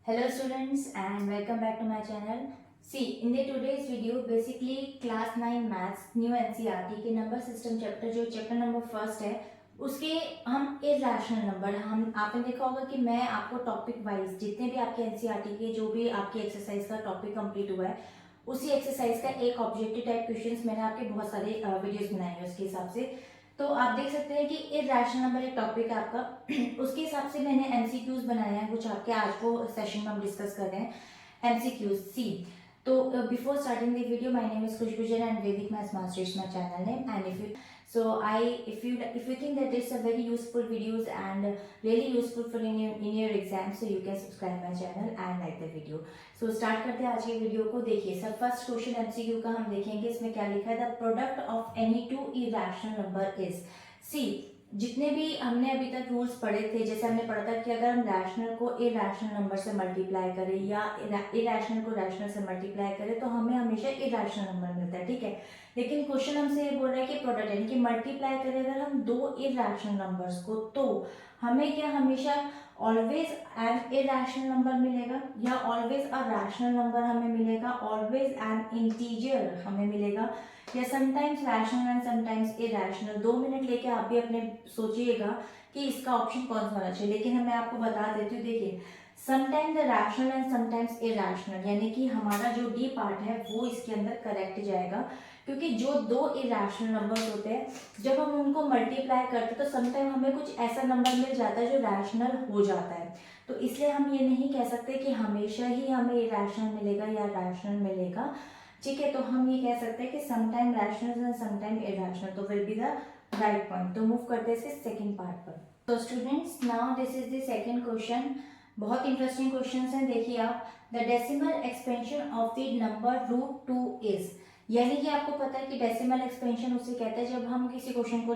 Hello students and welcome back to my channel. See, in the today's video basically class 9 maths new NCERT के number system chapter जो chapter number first है उसके हम irrational number हम आपने देखा होगा कि मैं आपको टॉपिक वाइज जितने भी आपके NCERT के जो भी आपकी एक्सरसाइज का टॉपिक कंप्लीट हुआ है उसी एक्सरसाइज का एक ऑब्जेक्टिव टाइप क्वेश्चंस मैंने आपके बहुत सारे वीडियोस बनाए हैं उसके हिसाब से। तो आप देख सकते हैं कि इरेशनल नंबर एक टॉपिक है आपका उसके हिसाब से मैंने एमसीक्यूज बनाए हैं कुछ आपके आज को सेशन में हम डिस्कस कर रहे हैं एमसीक्यूज सी। तो before starting the video my name is Khushboo Jain and Vedic maths master is my channel name and if you think that it's a very useful videos and really useful for in your exam, so you can subscribe my channel and like the video. So start करते हैं आज के video को। देखिए sir first question MCQ का हम देखेंगे इसमें क्या लिखा है। The product of any two irrational number is C. जितने भी हमने अभी तक रूल्स पढ़े थे जैसे हमने पढ़ा था कि अगर हम रैशनल को इरेशनल नंबर से मल्टीप्लाई करें या इरेशनल को रैशनल से मल्टीप्लाई करें तो हमें हमेशा इरेशनल नंबर मिलता है, ठीक है। लेकिन क्वेश्चन हमसे ये बोल रहा है कि प्रोडक्ट यानी कि मल्टीप्लाई करें अगर हम दो इरेशनल नंबर्स को तो हमें क्या हमेशा ऑलवेज एन इरेशनल नंबर मिलेगा या ऑलवेज अ रैशनल नंबर हमें मिलेगा, ऑलवेज एन इंटीजर हमें मिलेगा या sometimes rational and sometimes irrational. 2 minute लेके आप भी अपने सोचिएगा कि इसका ऑप्शन कौन सा होना चाहिए। लेकिन मैं आपको बता देती हूँ, देखिए sometimes rational and sometimes irrational यानी कि हमारा जो डी पार्ट है वो इसके अंदर करेक्ट जाएगा, क्योंकि जो दो इरेशनल नंबर्स होते हैं जब हम उनको मल्टीप्लाई करते हैं तो समटाइम हमें कुछ ऐसा नंबर मिल जाता है जो रैशनल हो जाता है। तो इसलिए हम ये नहीं कह सकते कि हमेशा ही हमें इरेशनल मिलेगा या रैशनल मिलेगा, ठीक है। तो हम ये कह सकते हैं कि sometime rational and sometime irrational, तो will be the right point. तो मूव करते हैं इसके सेकंड पार्ट पर। तो students now this is the second question. बहुत इंटरेस्टिंग क्वेश्चन है, देखिए आप। The decimal expansion of the number root 2 is, यानी कि आपको पता है कि डेसिमल एक्सपेंशन उसे कहते हैं जब हम किसी क्वेश्चन को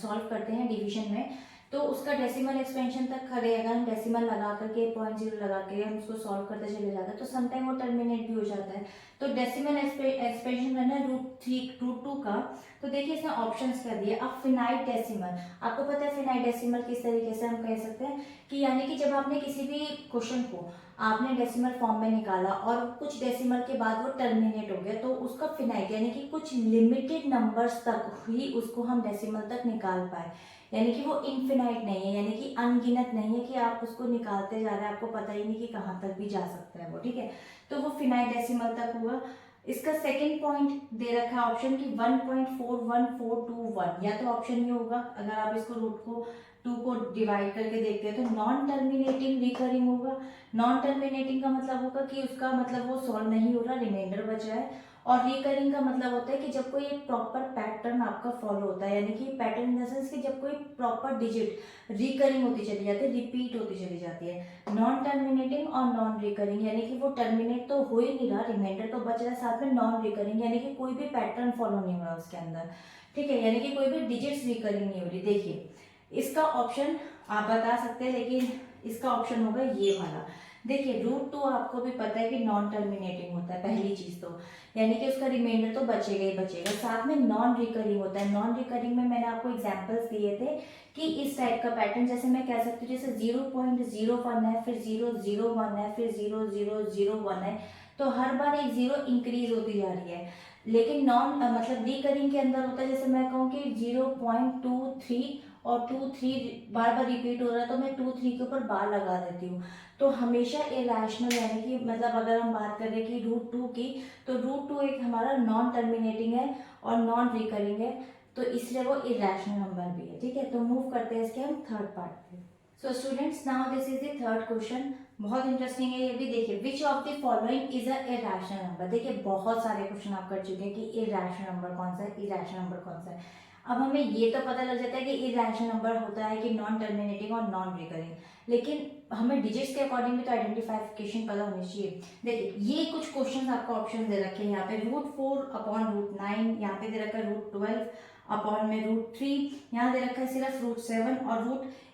सॉल्व करते हैं डिवीजन में तो उसका डेसिमल एक्सपेंशन तक खड़े अगर हम डेसिमल लगा करके 0.0 लगा के हम उसको सॉल्व करते चले जाते हैं तो समटाइम वो टर्मिनेट भी हो जाता है। तो डेसिमल एक्सपेंशन करना है रूट टू का। तो देखिए इसने ऑप्शंस क्या दिए। अब फिनाइट डेसिमल, आपको पता है फिनाइट डेसिमल किस तरीके से हम कह सकते हैं कि यानी कि जब आपने किसी भी क्वेश्चन को आपने डेसिमल फॉर्म में निकाला और कुछ डेसिमल के बाद वो टर्मिनेट हो गया तो उसका फिनाइट यानी कि कुछ लिमिटेड नंबर्स तक ही उसको हम डेसिमल तक निकाल पाए, यानी कि वो इनफिनाइट नहीं है, यानी कि अनगिनत नहीं है कि आप उसको निकालते जा रहे हैं आपको पता ही नहीं कि कहाँ तक भी जा सकता है वो, ठीक है। तो वो फिनाइट डेसिमल तक हुआ। इसका सेकंड पॉइंट दे रखा है ऑप्शन की 1.41421, या तो ऑप्शन ये होगा अगर आप इसको रूट को 2 को डिवाइड करके देखते हैं तो नॉन टर्मिनेटिंग रिकरिंग होगा। नॉन टर्मिनेटिंग का मतलब होगा कि उसका मतलब वो सॉल्व नहीं हो रहा, रिमाइंडर बच रहा है। और रिकरिंग का मतलब होता है कि जब कोई एक प्रॉपर पैटर्न आपका फॉलो होता है, यानी कि पैटर्न इन द सेंस कि जब कोई प्रॉपर डिजिट रिकरिंग होती चली जाती है, रिपीट होती चली जाती है। नॉन टर्मिनेटिंग और नॉन रिकरिंग यानी कि वो टर्मिनेट तो हो ही नहीं रहा, रिमाइंडर तो बच रहा है, साथ में नॉन रिकरिंग यानी कि कोई भी पैटर्न फॉलो नहीं हो रहा उसके अंदर, ठीक है, यानी कि कोई भी डिजिट्स रिकरिंग नहीं हो रही। देखिए इसका ऑप्शन आप बता सकते हैं, लेकिन इसका ऑप्शन होगा ये वाला। देखिए रूट 2 आपको भी पता है कि नॉन टर्मिनेटिंग होता है पहली चीज तो, यानी कि उसका रिमाइंडर तो बचेगा ही बचेगा, साथ में नॉन रिकरिंग होता है। नॉन रिकरिंग में मैंने आपको एग्जांपल्स दिए थे कि इस टाइप का पैटर्न जैसे मैं कह सकती हूँ जैसे 0.01 है, फिर 001 है, फिर 0001 है, तो हर बार एक जीरो इंक्रीज होती जा रही है। लेकिन नॉन मतलब रिकरिंग के अंदर होता है जैसे मैं कहूँ कि 0.23 और 23 बार बार रिपीट हो रहा है तो मैं 23 के ऊपर बार लगा देती हूँ। तो हमेशा इरेशनल यानी कि मतलब अगर हम बात करें कि रूट 2 की तो रूट 2 एक हमारा नॉन टर्मिनेटिंग है और नॉन रिकरिंग है, तो इसलिए वो इरेशनल नंबर भी है, ठीक है। तो मूव करते हैं इसके हम थर्ड पार्ट पे। So students now this is the third question, बहुत इंटरेस्टिंग है ये भी। देखिए which of the following is a irrational number. देखिए बहुत सारे क्वेश्चन आप कर चुके हैं कि इरेशनल नंबर कौन सा है, इरेशनल नंबर कौन सा है। अब हमें ये तो पता लग जाता है कि इरेशनल नंबर होता है कि नॉन टर्मिनेटिंग और नॉन रिकरिंग, लेकिन हमें डिजिट्स के अकॉर्डिंग भी तो आइडेंटिफिकेशन पता होनी चाहिए। देखिए ये कुछ क्वेश्चन आपको ऑप्शन दे रखे हैं यहाँ पे √4/√9, यहाँ पे दे रखा है √12/√3, यहाँ दे रखा है सिर्फ √7 और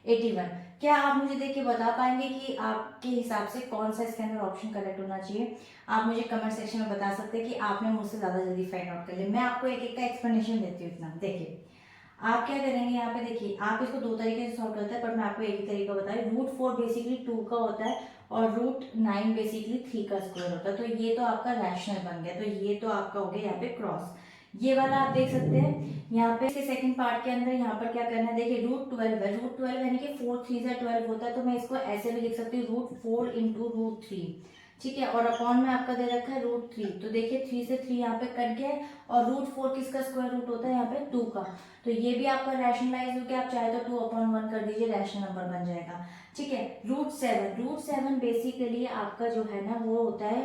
√81। क्या आप मुझे देख के बता पाएंगे कि आपके हिसाब से कौन सा इसके अंदर ऑप्शन करेक्ट होना चाहिए? आप मुझे कमेंट सेक्शन में बता सकते हैं कि आपने मुझसे ज़्यादा जल्दी फाइंड आउट कर लिया। मैं आपको एक एक का एक्सप्लेनेशन देती हूँ इतना। देखिए आप क्या करेंगे यहाँ पे, देखिए आप इसको दो तरीके से सॉल्व करते हैं पर मैं आपको एक ही तरीका बता रही हूँ। √4 बेसिकली 2 का होता है और √9 बेसिकली 3 का स्क्वायर होता है। तो ये तो आपका रैशनल बन गया, तो ये तो आपका हो गया यहाँ पे क्रॉस। ये वाला आप देख सकते हैं यहाँ पे सेकंड पार्ट के अंदर यहाँ पर क्या करना है, देखिए √12 है, √12 यानी कि 4 3 12 होता है, तो मैं इसको ऐसे भी लिख सकती हूँ √4 इंटू √3, ठीक है। और अपॉन में आपका दे रखा है √3, तो देखिए 3 से 3 यहाँ पे कट गया है, और √4 किसका स्क्वायर रूट होता है यहाँ पे 2 का, तो ये भी आपका रैशनलाइज हो गया। आप चाहे तो 2/1 कर दीजिए, रैशनल नंबर बन जाएगा, ठीक है। √7 बेसिकली आपका जो है ना वो होता है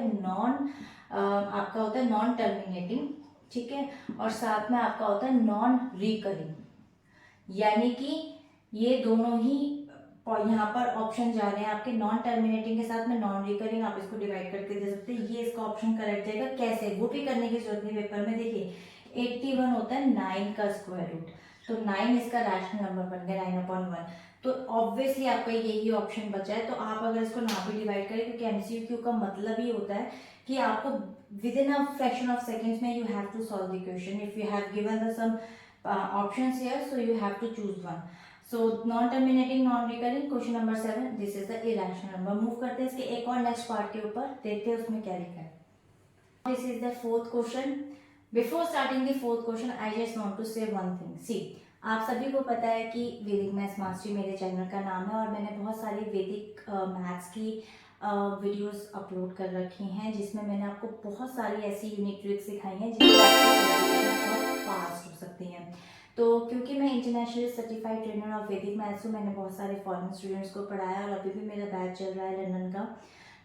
आपका होता है नॉन टर्मिनेटिंग, ठीक है, और साथ में आपका होता है नॉन रिकरिंग, यानी कि ये दोनों ही यहाँ पर ऑप्शन जा रहे हैं आपके नॉन टर्मिनेटिंग के साथ में नॉन रिकरिंग, आप इसको डिवाइड करके दे सकते हैं। ये इसका ऑप्शन करेक्ट जाएगा। कैसे, वो भी करने की जरूरत नहीं पेपर में। देखिए 81 होता है 9 का स्क्वायर रूट, तो 9 इसका रैशनल नंबर बन गया 9/1, तो ऑब्वियसली आपका यही ऑप्शन बचा है। तो आप अगर इसको ना भी डिवाइड करें, क्योंकि एमसीक्यू का मतलब ही होता है कि आपको within a fraction of seconds में you have to solve the question. If you have given the some options here, so you have to choose one. So non terminating non recurring, question number 7, this is the irrational number. Move करते हैं इसके एक और next part के ऊपर, देखते हैं उसमें क्या लिखा है। This is the fourth question. Before starting the fourth question I just want to say one thing. See, आप सभी को पता है कि वैदिक मैथ्स मास्टरी मेरे चैनल का नाम है, और मैंने बहुत सारी वैदिक मैथ्स की वीडियोस अपलोड कर रखी हैं, जिसमें मैंने आपको बहुत सारी ऐसी यूनिक ट्रिक्स सिखाई हैं जिससे बहुत फास्ट हो सकती हैं। तो क्योंकि मैं इंटरनेशनल सर्टिफाइड ट्रेनर ऑफ वैदिक मैथ्स हूँ, मैंने बहुत सारे फॉरेन स्टूडेंट्स को पढ़ाया, और अभी भी मेरा बैच चल रहा है लंदन का।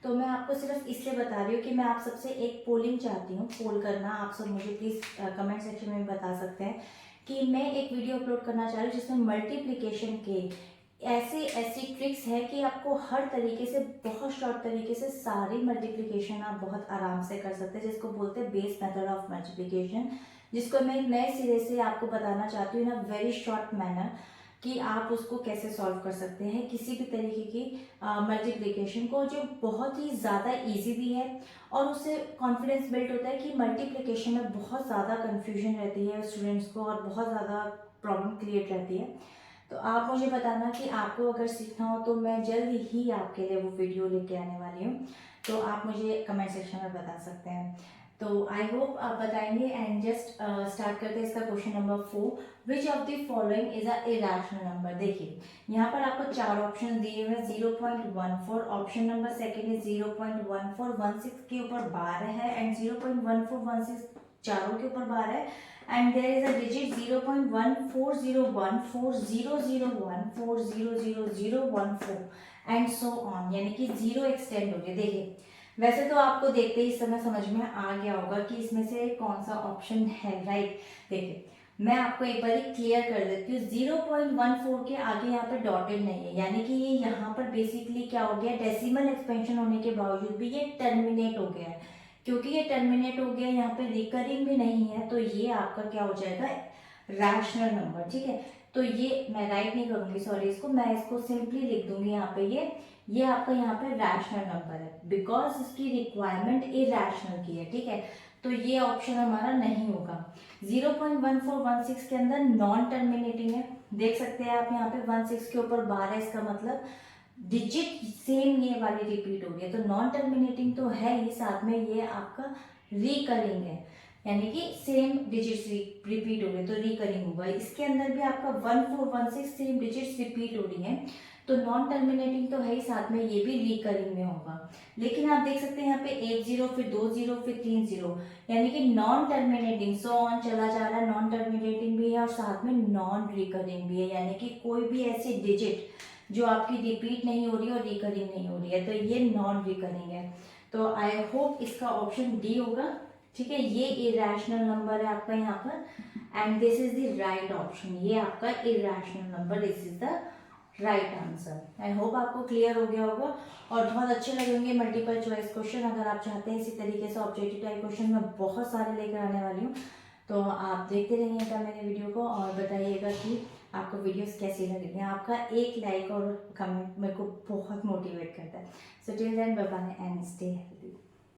तो मैं आपको सिर्फ इसलिए बता रही हूँ कि मैं आप सबसे एक पोलिंग चाहती हूँ, पोल करना। आप सब मुझे प्लीज़ कमेंट सेक्शन में बता सकते हैं कि मैं एक वीडियो अपलोड करना चाह रही हूँ जिसमें मल्टीप्लिकेशन के ऐसी ट्रिक्स है कि आपको हर तरीके से, बहुत शॉर्ट तरीके से सारी मल्टीप्लिकेशन आप बहुत आराम से कर सकते हैं, जिसको बोलते हैं बेस मेथड ऑफ मल्टीप्लिकेशन, जिसको मैं नए सिरे से आपको बताना चाहती हूँ इन अ वेरी शॉर्ट मैनर, कि आप उसको कैसे सॉल्व कर सकते हैं किसी भी तरीके की मल्टीप्लिकेशन को, जो बहुत ही ज़्यादा इजी भी है, और उससे कॉन्फिडेंस बिल्ड होता है कि मल्टीप्लिकेशन में बहुत ज़्यादा कन्फ्यूजन रहती है स्टूडेंट्स को, और बहुत ज़्यादा प्रॉब्लम क्रिएट रहती है। तो आप मुझे बताना कि आपको अगर सीखना हो, तो मैं जल्द ही आपके लिए वो वीडियो लेके आने वाली हूँ, तो आप मुझे कमेंट सेक्शन में बता सकते हैं। तो आई होप आप बताएंगे। एंड जस्ट स्टार्ट करते हैं इसका question number 4, which of the following is a irrational number. देखिए यहाँ पर आपको 4 ऑप्शन दिए हुए हैं, 0.14, ऑप्शन नंबर सेकेंड इज 0.1416 के ऊपर 12 है, एंड 0.1416 चारों के ऊपर 12 है, and there is a digit 0.1401 4001 400014 and so on, यानी कि 0 एक्सटेंड हो गया। देखिए वैसे तो आपको देखते ही इस समय समझ में आ गया होगा कि इसमें से कौन सा ऑप्शन है, राइट। देखिए मैं आपको एक बार क्लियर कर देती हूँ, 0.14 के आगे यहाँ पे डॉटेड नहीं है, यानी कि ये यहाँ पर बेसिकली क्या हो गया, डेसिमल एक्सपेंशन होने के बावजूद भी ये टर्मिनेट हो गया है। क्योंकि ये टर्मिनेट हो गया, यहाँ पे रिकरिंग भी नहीं है, तो ये आपका क्या हो जाएगा, रैशनल नंबर, ठीक है। तो ये मैं राइट नहीं करूंगी, सॉरी, इसको मैं इसको सिंपली लिख दूंगी यहाँ पे, ये आपका यहाँ पे रैशनल नंबर है, बिकॉज इसकी रिक्वायरमेंट इरैशनल की है, ठीक है। तो ये ऑप्शन हमारा नहीं होगा। 0.1416 के अंदर नॉन टर्मिनेटिंग है, देख सकते हैं आप यहाँ पे 16 के ऊपर 12, इसका मतलब डिजिट सेम ये वाली रिपीट हो गई, तो नॉन टर्मिनेटिंग तो है ही, साथ में ये आपका रिकरिंग है, यानी कि सेम डिजिट्स रिपीट हो गए, तो रिकरिंग होगा। इसके अंदर भी आपका 1416 सेम डिजिट्स रिपीट हो रही है, तो नॉन टर्मिनेटिंग तो है ही, साथ में ये भी रिकरिंग में होगा। लेकिन आप देख सकते हैं यहाँ पे 1 0, फिर 2 0, फिर 3 0, यानी कि नॉन टर्मिनेटिंग, सो ऑन चला जा रहा है, नॉन टर्मिनेटिंग भी है और साथ में नॉन रिकरिंग भी है, यानी कि कोई भी ऐसी डिजिट जो आपकी रिपीट नहीं हो रही है और रिकरिंग नहीं हो रही है, तो ये नॉन रिकरिंग है। तो आई होप इसका ऑप्शन डी होगा, ठीक है। ये इरैशनल नंबर है आपका यहाँ पर, and this is the right option, ये आपका irrational number, this is the right answer. I hope आपको क्लियर हो गया होगा, और बहुत अच्छे लगेंगे मल्टीपल चॉइस क्वेश्चन। अगर आप चाहते हैं इसी तरीके से ऑब्जेक्टिव टाइप क्वेश्चन मैं बहुत सारे लेकर आने वाली हूँ, तो आप देखते रहिएगा मेरे वीडियो को, और बताइएगा कि आपको वीडियोस कैसी लग रही हैं। आपका एक लाइक और कमेंट मेरे को बहुत मोटिवेट करता है। So till then bye bye and stay